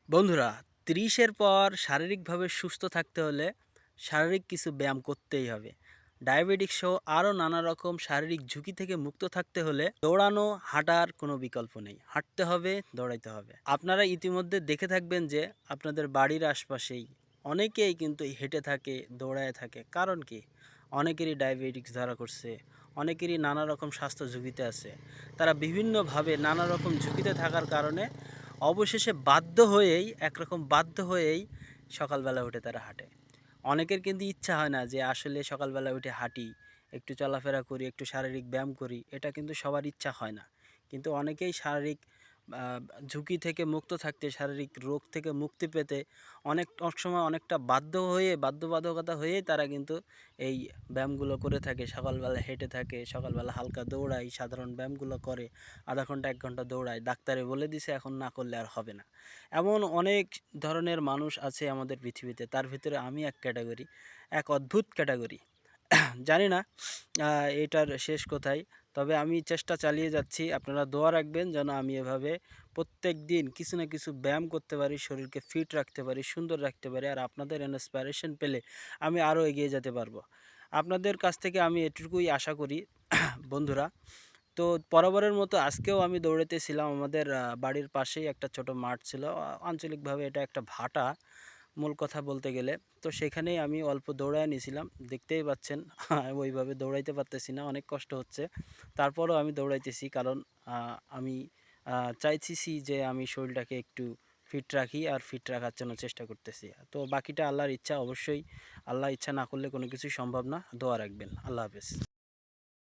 বন্ধুরা, ৩০-এর পর শারীরিকভাবে সুস্থ থাকতে হলে শারীরিক কিছু ব্যায়াম করতেই হবে। ডায়াবেটিস সহ আরও নানা রকম শারীরিক ঝুঁকি থেকে মুক্ত থাকতে হলে দৌড়ানো, হাঁটার কোনো বিকল্প নেই। হাঁটতে হবে, দৌড়াইতে হবে। আপনারা ইতিমধ্যে দেখে থাকবেন যে আপনাদের বাড়ির আশপাশেই অনেকেই কিন্তু হেঁটে থাকে, দৌড়ায় থাকে। কারণ কি? অনেকেরই ডায়াবেটিস ধরা করছে, অনেকেরই নানা রকম স্বাস্থ্য ঝুঁকিতে আছে। তারা বিভিন্নভাবে নানা রকম ঝুঁকিতে থাকার কারণে অবশেষে বাধ্য হয়েই সকালবেলা উঠে তারা হাঁটে। অনেকের কিন্তু ইচ্ছা হয় না যে আসলে সকালবেলা উঠে হাঁটি, একটু চলাফেরা করি, একটু শারীরিক ব্যায়াম করি। এটা কিন্তু সবার ইচ্ছা হয় না। কিন্তু অনেকেই শারীরিক আ ঝুঁকি থেকে মুক্ত থাকতে, শারীরিক রোগ থেকে মুক্তি পেতে অনেক সময় অনেকটা বাধ্যবাধকতা হয়েই তারা কিন্তু এই ব্যায়ামগুলো করে থাকে। সকালবেলা হেঁটে থাকে, সকালবেলা হালকা দৌড়ায়, সাধারণ ব্যায়ামগুলো করে। ০.৫ ঘন্টা ১ ঘন্টা দৌড়ায়। ডাক্তারে বলে দিছে এখন না করলে আর হবে না। এমন অনেক ধরনের মানুষ আছে আমাদের পৃথিবীতে। তার ভিতরে আমি এক ক্যাটেগরি, এক অদ্ভুত ক্যাটেগরি। জানি না আ এটার শেষ কোথায়। তবে আমি চেষ্টা চালিয়ে যাচ্ছি। আপনারা দোয়া রাখবেন যেন আমি এভাবে প্রত্যেকদিন কিছু না কিছু ব্যায়াম করতে পারি, শরীরকে ফিট রাখতে পারি, সুন্দর রাখতে পারি। আর আপনাদের ইন্সপিরেশন পেলে আমি আরও এগিয়ে যেতে পারবো। আপনাদের কাছ থেকে আমি এটুকুই আশা করি বন্ধুরা। তো বরাবরের মতো আজকেও আমি দৌড়াতেছিলাম। আমাদের বাড়ির পাশেই একটা ছোট মাঠ ছিল। আঞ্চলিকভাবে এটা একটা ভাটা, মূল কথা বলতে গেলে। তো সেখানেই আমি অল্প দৌড়ায় নিয়েছিলাম। দেখতেই পাচ্ছেন ওইভাবে দৌড়াইতে পারতেছি না, অনেক কষ্ট হচ্ছে। তারপরও আমি দৌড়াইতেছি কারণ আমি চাইতেছি যে আমি শরীরটাকে একটু ফিট রাখি আর ফিট রাখার জন্য চেষ্টা করতেছি। তো বাকিটা আল্লাহর ইচ্ছা অবশ্যই। আল্লাহ ইচ্ছা না করলে কোনো কিছুই সম্ভব না। দোয়া রাখবেন। আল্লাহ হাফেজ।